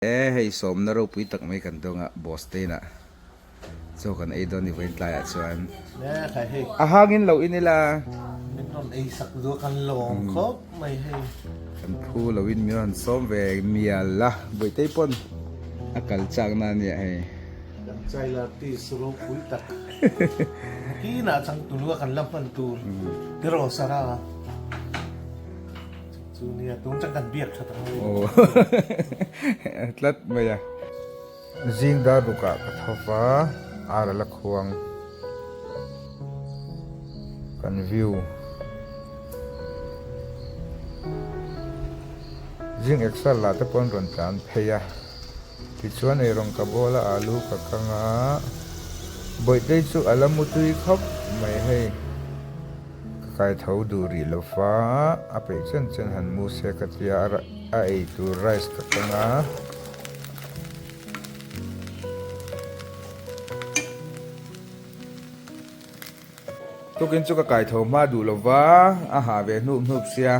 Hei som na ro pui tak mai kan donga boss te na so kan ai don ni wen tlai a chuan nè khai hei a hangin lo inila mình còn ai sắc do kan long khop mai hei kan phu lo in mi ron som ve miala boi te pon a kal chang na ni hei kan chai la ti suro pui tak ki na chang tu lu kan lam pan tu pero sara chu nia tung chang kan biak khat oh tlat maya jing da ruka ka thofa ara la khuang kan view jing excel la te pon ron plan pheya ti chuan ei rong ka bola alu ka kanga boi te chu alamu tui khop mai hei kai thau du ri lo fa a pe chen chen han mu se ka tia a ei tu rice ka kanga tukin chu ka kai thau ma du lo wa a ha ve nup nup sia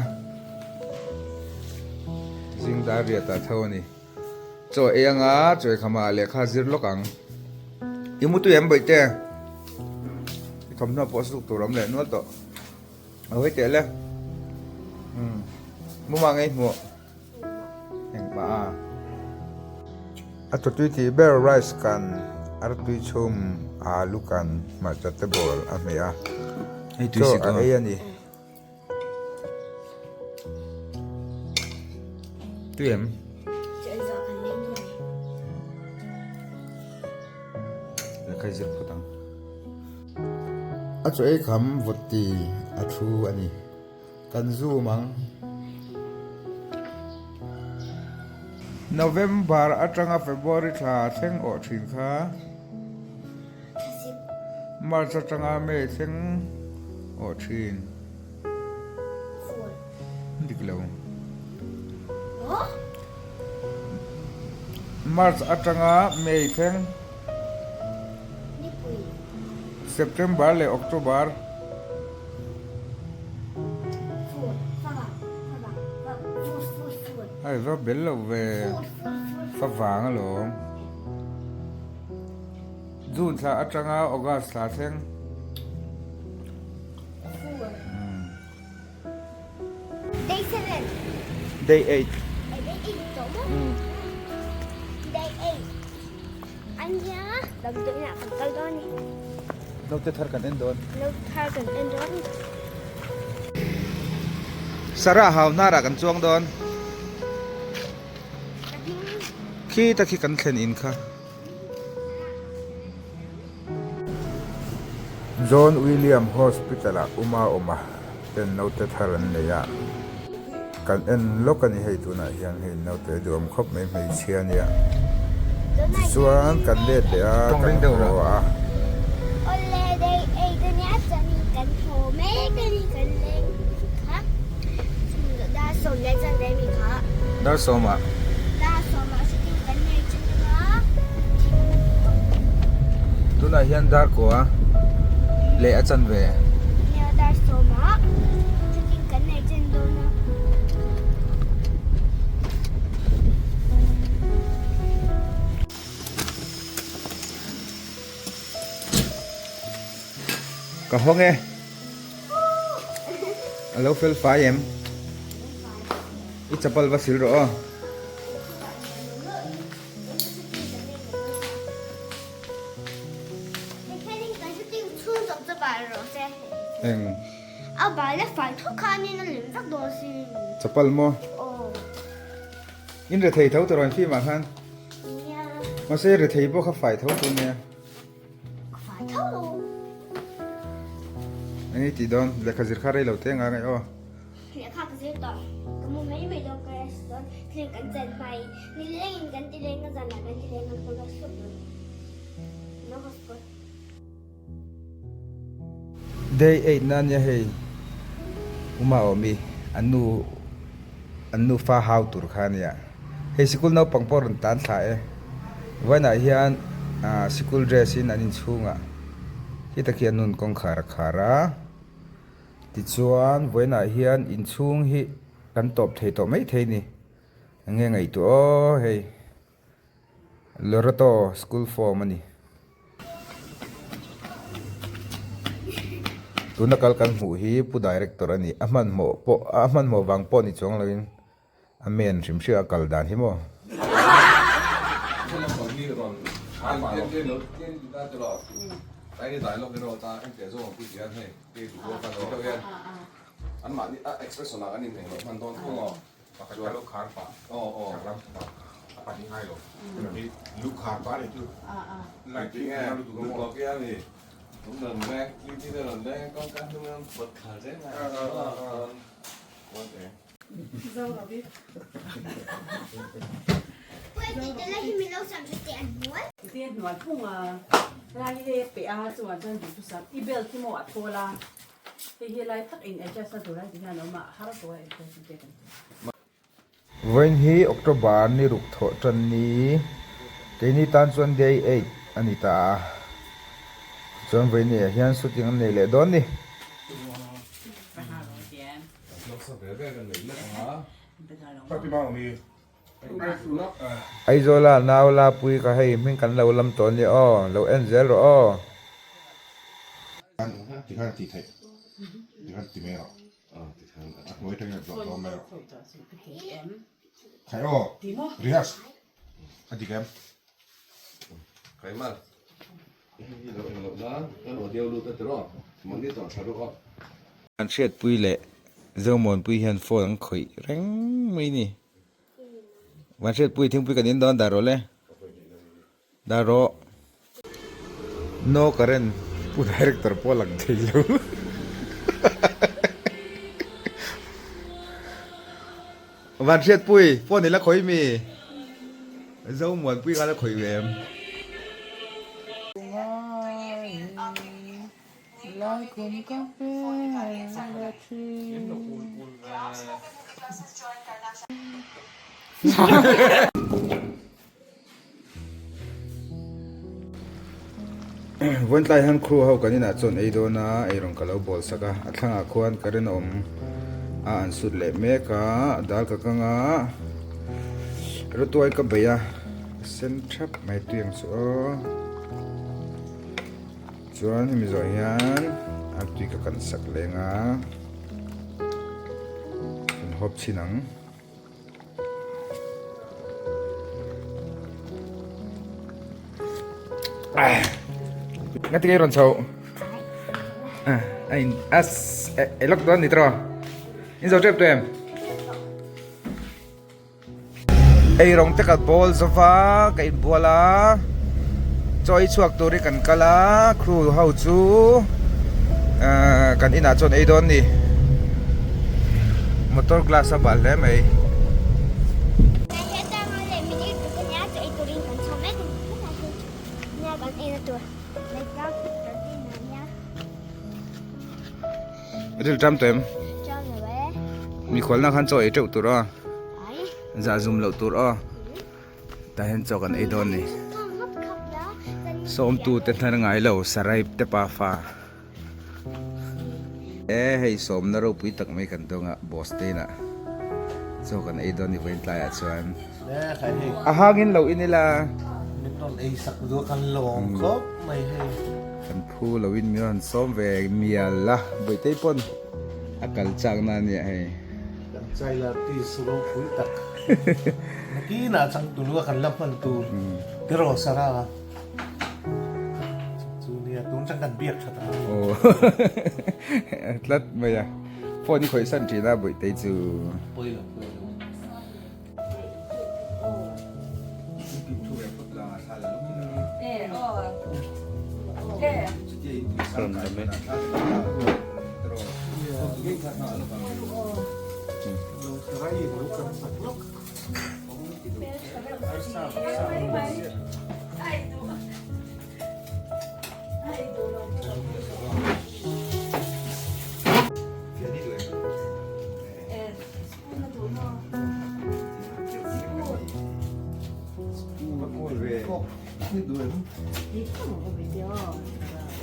jing da ria ta thau ni cho enga choi khama le kha zir lokang imutu em boi te thom na po su tu ram le no to oi te le mu ma ngai mu eng ba a to tu ti bear rice kan ar tu chum alu kan ma chatte bol a me a ei tu si ko ai ani tu em khai zir putang a cho ei kham voti a thu ani kan zu mang November atanga February tha theng o thin kha March atanga May theng o thin diklo March atanga May theng September le October ai va bello ve fa vang lo June tha atanga August tha theng Day 7. day 8 Day 8 đúng không? Day 8. Anh nhá, đừng tự nào phần cây đó nè. no te thar kan en don Lâu thay cần tên đó. Sara haw na ra kan chuang don khi ta khi kan thlen in kha John William Hospital a oma ten no te tharan le ya kan en lokani hei tu na hian hei no te dom khop mai mai chian ya chuan kan le te a kan ro a Ole day 8 cái nhá chân cần hồ mẹ cái đi cần lên hả? Đa số lên chân đây mình hả? dar so ma Đa số mà sẽ đi cần lên chân đó. tu na hian dar ko a le a chan ve Nhớ đa số mà sẽ đi cần lên chân đó nè. ka hong e alo fel fa em I chapal va sil ro eng À bà lại phải thuốc khăn nên nó liền rất đồ gì. chapal mo Ồ, in re thei thau to ron fi ma khan nha, ma se re thei bo kha fai thau tu ne phải thấu luôn. ani ti don le khazir khare lo te nga ngai o Hiện khắc dễ tỏ. Có một mấy mày đâu cái đó thì cắn chân mày. Đi lên cắn đi lên nó dần là cắn đi lên nó có sụp rồi. Nó có sụp. day 8 nan ya hei uma omi anu fa how tur khan ya hei school no pangpor ron tan tha e wana hian school dress in anin chunga hi takhian nun kong khara ti chuan wana hian in chung hi kan top thei to mai thei ni nge ngai to hei Lorato school form ani tu nakal kan hmu hi pu director ani aman mo wang po ni chong lawin amen rim ria kal dan hi mo anh mà đi express là anh nhìn thấy nó hoàn toàn không ngỏ và cái lúc khán phá chẳng lắm phá đi ngay rồi cái này lúc khán phá này chứ lại cái nghe lúc có cái gì cũng lần nghe như thế lần đây con cá chúng em bật khả dễ này dâu là biết tiền nói không à là cái bé à chuẩn chân chủ sắp ibel thì mua thôi là thì hiện lại tất in edge sa thôi thì nó mà har thôi thì when hi October ni ruk tho tran ni ke ni tan chuan day 8 anita chuan ve ni hian shooting an nei le don ni ai zo la naw la pui ka hei min kan lo lam ton ni o lo angel ro o thì khán thì thấy thì khán thì mẹ rồi thì khán mới thấy được rồi mẹ rồi khai ô rihas anh thì kém khai mà lo đó cái đồ đeo luôn tới rồi món đi tỏ sao đâu an shet pui le zo mon pui hian phone an khoi reng mai ni wan shet pui thing pui kan in don da ro le da ro no current pu director po lag thei lo wan shet pui phone ni la khoi mi zo mon pui ga la khoi ve lại cùng cà phê là chi vẫn lại han crew hậu cái này chọn ấy đó na ấy rong kalau bol saka athang a khuan karen an sut le me ka dal ka kanga ro toy ka beya sen thap mai tuyang so chuan Mizo hian an tui ka kan sak lenga kan hop chinang ngati kay ron chau ai as elok don nitro in zo trep to em ai rong te ka bol sofa ka in bola choi chuak turi kan kala crew ho chu kan ina chon ei don ni motor glass bal le mai ril tram tem mi khol na khan choi teu tur a za zum lo tur a ta hen cho kan ei don ni som tu te thar ngai lo sarai te Pafa hei som na ro pui tak mai kan donga boss te na so kan ei don ni vein tla chuan nè khai hei a hangin lo inila mình còn ấy sắc đua khăn lồng khóc mày hei kan phu lo in mi han som ve mial la boi te pon akal chang na ni hei kan chai là ti suro pui tak kí na chang tu đua khăn lâm phân tu cái rồi Tharah tu nia tu chang kan biếc thật o tlat maya phone khoi san thi na boi te chu pui là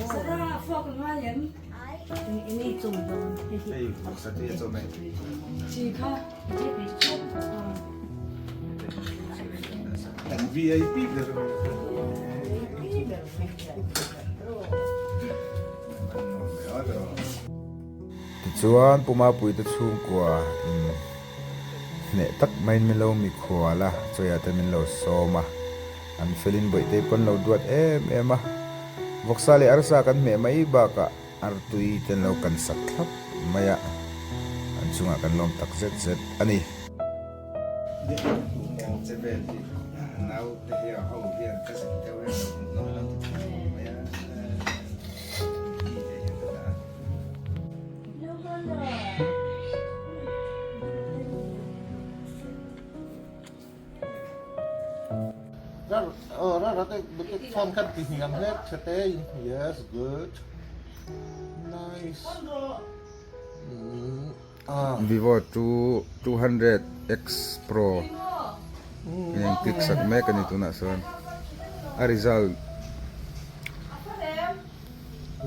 Tharah phô cái hoa yếm ini trùng đồng ei sa ti cho me chỉ kha chỉ bị chốt tan VIP ber ti chuan puma pui te chung kwa in ne tak main min lo mi khwala choya te min lo soma an felin boi te pon lo duat em a voksale arsa kan me mai ba ka artui ten lo kan sak thlap maya an chunga kan lom tak zet zet ani nau te hia ho hian ka sak te we no lam maya Betul phone kan tinggal hết stay. Yes, good. Nice. Vivo 200X Pro yang klik sak me kan itu nak son a result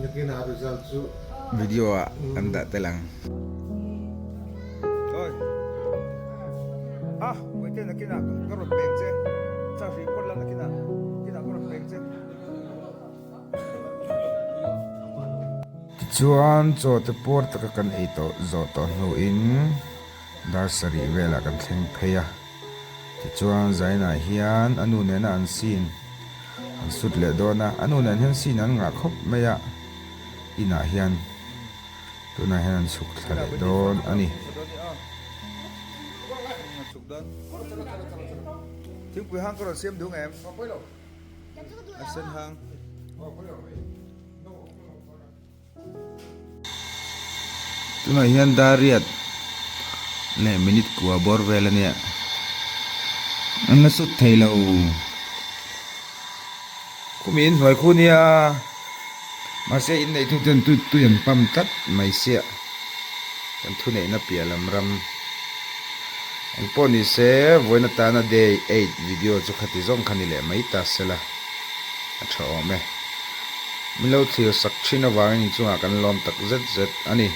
Yakin harus result video anda telang oi wait na kina karot pengse sa report lang kina karot pengse chuan cho te por ta kan eito zo to no in nursery vela kan thleng pheya ti chuan zaina hian anu ne na an sin an sut le dona anu ne hian sin an nga khop meya ina hian tuna hian suk thale don ani thing pui hang ko sim dung em asen hang tuna hian dariat le minute kwa bor vela nia an na sut thailo kumin hoi khunia ma se in nei thu ten tu yan pam tat mai sia kan thu nei na pialam ram an poni se voina ta na day 8 video chu khati zong khani le mai ta sela a tho me milo thil sak thina wangin chunga kan lom tak zet zet ani